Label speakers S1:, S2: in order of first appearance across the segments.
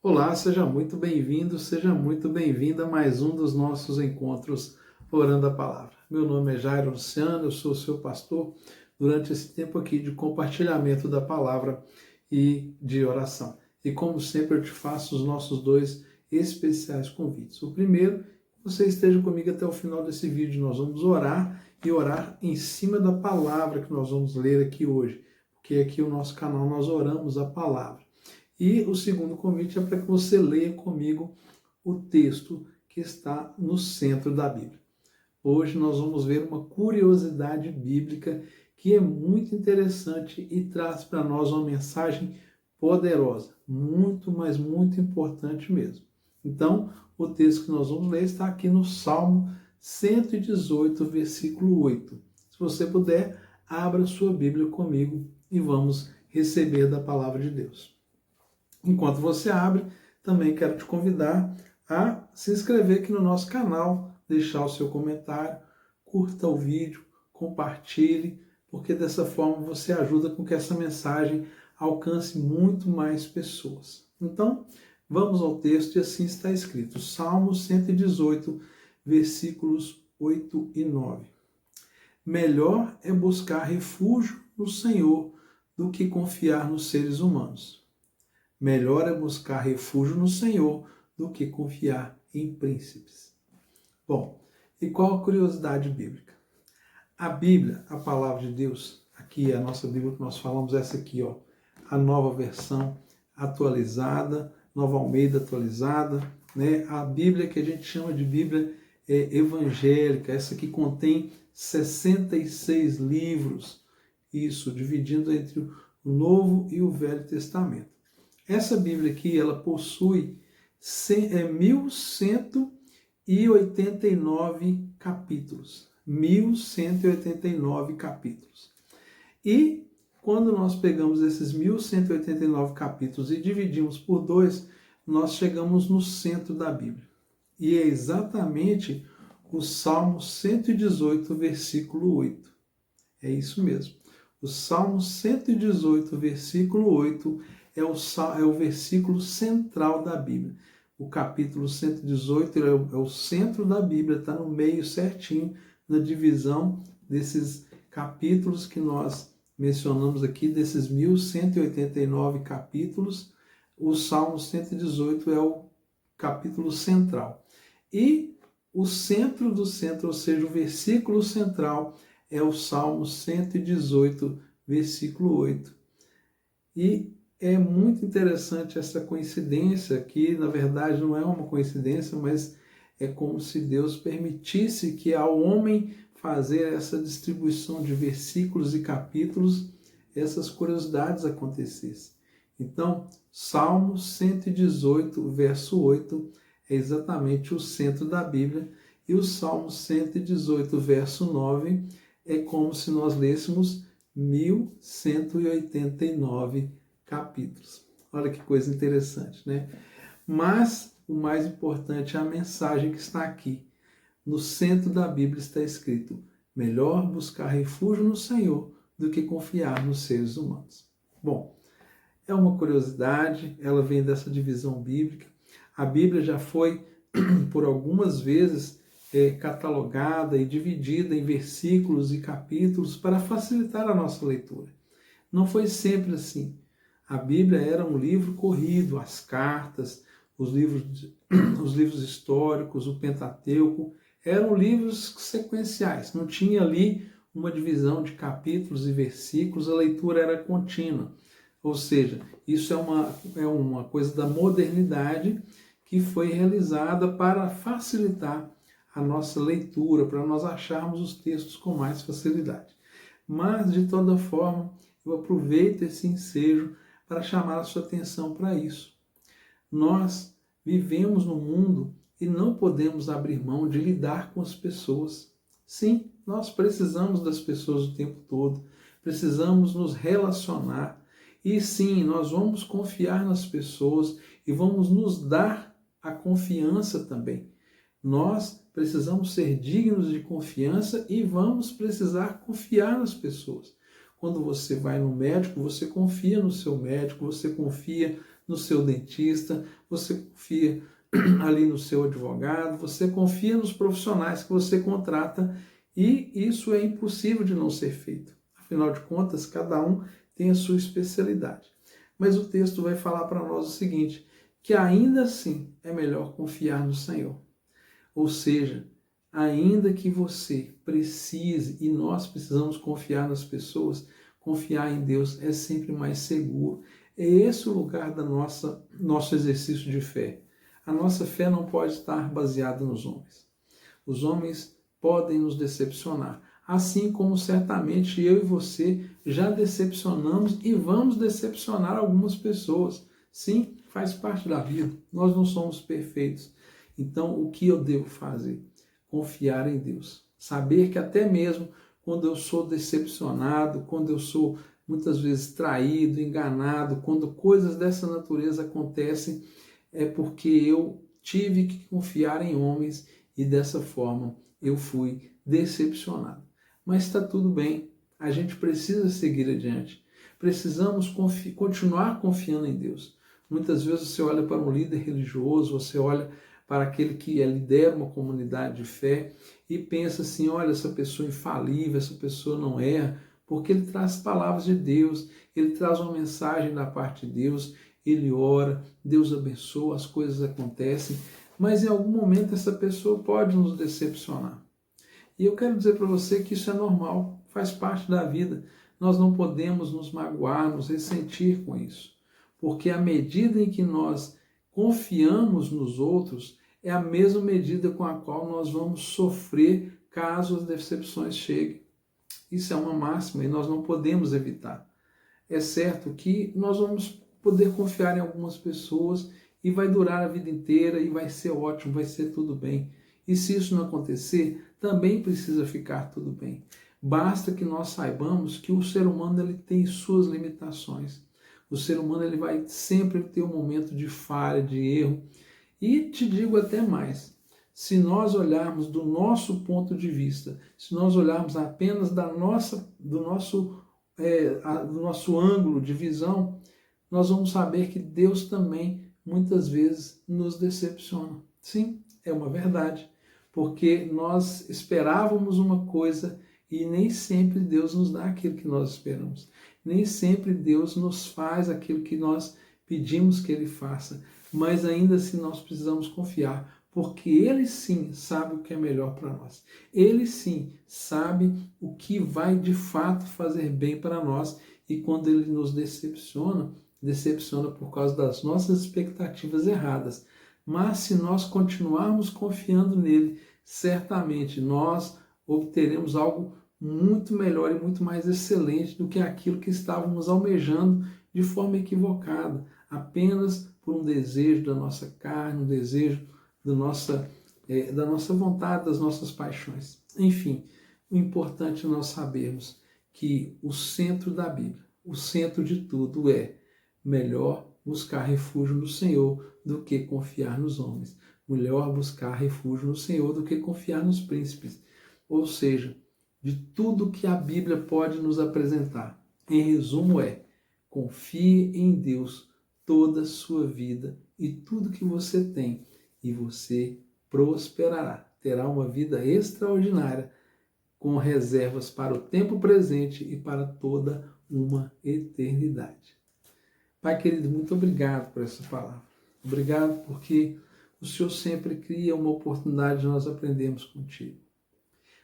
S1: Olá, seja muito bem-vindo, seja muito bem-vinda a mais um dos nossos encontros Orando a Palavra. Meu nome é Jairo Luciano, eu sou seu pastor durante esse tempo aqui de compartilhamento da palavra e de oração. E como sempre eu te faço os nossos dois especiais convites. O primeiro, você esteja comigo até o final desse vídeo. Nós vamos orar e orar em cima da palavra que nós vamos ler aqui hoje, porque aqui no nosso canal nós oramos a palavra. E o segundo convite é para que você leia comigo o texto que está no centro da Bíblia. Hoje nós vamos ver uma curiosidade bíblica que é muito interessante e traz para nós uma mensagem poderosa, muito, mas muito importante mesmo. Então, o texto que nós vamos ler está aqui no Salmo 118, versículo 8. Se você puder, abra sua Bíblia comigo e vamos receber da palavra de Deus. Enquanto você abre, também quero te convidar a se inscrever aqui no nosso canal, deixar o seu comentário, curta o vídeo, compartilhe, porque dessa forma você ajuda com que essa mensagem alcance muito mais pessoas. Então, vamos ao texto e assim está escrito. Salmo 118, versículos 8 e 9. Melhor é buscar refúgio no Senhor do que confiar nos seres humanos. Melhor é buscar refúgio no Senhor do que confiar em príncipes. Bom, e qual a curiosidade bíblica? A Bíblia, a palavra de Deus, aqui a nossa Bíblia que nós falamos, essa aqui, ó, a nova versão atualizada, Nova Almeida atualizada, né? A Bíblia que a gente chama de Bíblia evangélica, essa que contém 66 livros, isso, dividindo entre o Novo e o Velho Testamento. Essa Bíblia aqui, ela possui 1189 capítulos. 1189 capítulos. E quando nós pegamos esses 1189 capítulos e dividimos por 2, nós chegamos no centro da Bíblia. E é exatamente o Salmo 118, versículo 8. É isso mesmo. O Salmo 118, versículo 8 é o versículo central da Bíblia. O capítulo 118 é o centro da Bíblia, está no meio certinho na divisão desses capítulos que nós mencionamos aqui, desses 1189 capítulos. O Salmo 118 é o capítulo central. E o centro do centro, ou seja, o versículo central, é o Salmo 118, versículo 8. E é muito interessante essa coincidência, que na verdade não é uma coincidência, mas é como se Deus permitisse que ao homem fazer essa distribuição de versículos e capítulos, essas curiosidades acontecessem. Então, Salmo 118, verso 8, é exatamente o centro da Bíblia, e o Salmo 118, verso 9, é como se nós lêssemos 1189 capítulos. Olha que coisa interessante, né? Mas o mais importante é a mensagem que está aqui. No centro da Bíblia está escrito: melhor buscar refúgio no Senhor do que confiar nos seres humanos. Bom, é uma curiosidade, ela vem dessa divisão bíblica. A Bíblia já foi, por algumas vezes, catalogada e dividida em versículos e capítulos para facilitar a nossa leitura. Não foi sempre assim. A Bíblia era um livro corrido, as cartas, os livros históricos, o Pentateuco, eram livros sequenciais, não tinha ali uma divisão de capítulos e versículos, a leitura era contínua. Ou seja, isso é uma coisa da modernidade que foi realizada para facilitar a nossa leitura, para nós acharmos os textos com mais facilidade. Mas, de toda forma, eu aproveito esse ensejo para chamar a sua atenção para isso. Nós vivemos no mundo e não podemos abrir mão de lidar com as pessoas. Sim, nós precisamos das pessoas o tempo todo, precisamos nos relacionar. E sim, nós vamos confiar nas pessoas e vamos nos dar a confiança também. Nós precisamos ser dignos de confiança e vamos precisar confiar nas pessoas. Quando você vai no médico, você confia no seu médico, você confia no seu dentista, você confia ali no seu advogado, você confia nos profissionais que você contrata e isso é impossível de não ser feito. Afinal de contas, cada um tem a sua especialidade. Mas o texto vai falar para nós o seguinte, que ainda assim é melhor confiar no Senhor. Ou seja, ainda que você precise e nós precisamos confiar nas pessoas, confiar em Deus é sempre mais seguro. É esse o lugar da nosso exercício de fé. A nossa fé não pode estar baseada nos homens. Os homens podem nos decepcionar, assim como certamente eu e você já decepcionamos e vamos decepcionar algumas pessoas. Sim, faz parte da vida. Nós não somos perfeitos. Então, o que eu devo fazer? Confiar em Deus. Saber que até mesmo quando eu sou decepcionado, quando eu sou muitas vezes traído, enganado, quando coisas dessa natureza acontecem, é porque eu tive que confiar em homens e dessa forma eu fui decepcionado. Mas está tudo bem, a gente precisa seguir adiante. Precisamos continuar confiando em Deus. Muitas vezes você olha para um líder religioso, você olha para aquele que lidera uma comunidade de fé e pensa assim, olha, essa pessoa é infalível, essa pessoa não erra, porque ele traz palavras de Deus, ele traz uma mensagem da parte de Deus, ele ora, Deus abençoa, as coisas acontecem, mas em algum momento essa pessoa pode nos decepcionar. E eu quero dizer para você que isso é normal, faz parte da vida. Nós não podemos nos magoar, nos ressentir com isso, porque à medida em que nós confiamos nos outros, é a mesma medida com a qual nós vamos sofrer caso as decepções cheguem. Isso é uma máxima e nós não podemos evitar. É certo que nós vamos poder confiar em algumas pessoas e vai durar a vida inteira e vai ser ótimo, vai ser tudo bem. E se isso não acontecer, também precisa ficar tudo bem. Basta que nós saibamos que o ser humano ele tem suas limitações. O ser humano ele vai sempre ter um momento de falha, de erro. E te digo até mais, se nós olharmos do nosso ponto de vista, se nós olharmos apenas do nosso ângulo de visão, nós vamos saber que Deus também muitas vezes nos decepciona. Sim, é uma verdade, porque nós esperávamos uma coisa e nem sempre Deus nos dá aquilo que nós esperamos. Nem sempre Deus nos faz aquilo que nós pedimos que Ele faça, mas ainda assim nós precisamos confiar, porque Ele sim sabe o que é melhor para nós. Ele sim sabe o que vai de fato fazer bem para nós e quando Ele nos decepciona por causa das nossas expectativas erradas. Mas se nós continuarmos confiando nele, certamente nós obteremos algo muito melhor e muito mais excelente do que aquilo que estávamos almejando de forma equivocada, apenas por um desejo da nossa carne, um desejo da nossa vontade, das nossas paixões. Enfim, o importante é nós sabermos que o centro da Bíblia, o centro de tudo é melhor buscar refúgio no Senhor do que confiar nos homens. Melhor buscar refúgio no Senhor do que confiar nos príncipes. Ou seja, de tudo que a Bíblia pode nos apresentar. Em resumo confie em Deus toda a sua vida e tudo que você tem e você prosperará. Terá uma vida extraordinária com reservas para o tempo presente e para toda uma eternidade. Pai querido, muito obrigado por essa palavra. Obrigado porque o Senhor sempre cria uma oportunidade de nós aprendermos contigo.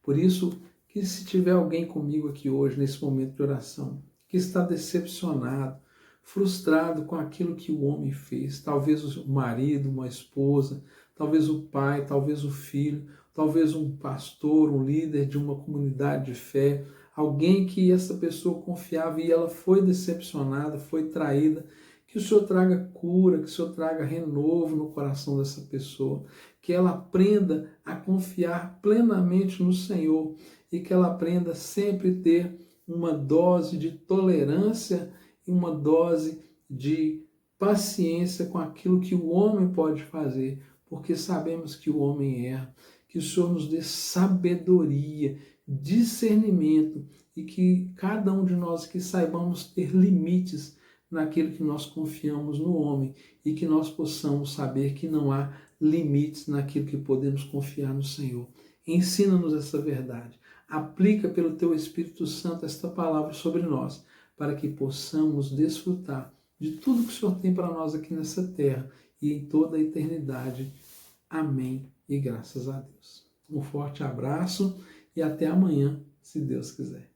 S1: Por isso, que se tiver alguém comigo aqui hoje, nesse momento de oração, que está decepcionado, frustrado com aquilo que o homem fez, talvez o marido, uma esposa, talvez o pai, talvez o filho, talvez um pastor, um líder de uma comunidade de fé, alguém que essa pessoa confiava e ela foi decepcionada, foi traída, que o Senhor traga cura, que o Senhor traga renovo no coração dessa pessoa, que ela aprenda a confiar plenamente no Senhor e que ela aprenda sempre ter uma dose de tolerância e uma dose de paciência com aquilo que o homem pode fazer, porque sabemos que o homem erra, que o Senhor nos dê sabedoria, discernimento e que cada um de nós que saibamos ter limites naquilo que nós confiamos no homem e que nós possamos saber que não há limites naquilo que podemos confiar no Senhor. Ensina-nos essa verdade. Aplica pelo Teu Espírito Santo esta palavra sobre nós, para que possamos desfrutar de tudo que o Senhor tem para nós aqui nessa terra e em toda a eternidade. Amém e graças a Deus. Um forte abraço e até amanhã, se Deus quiser.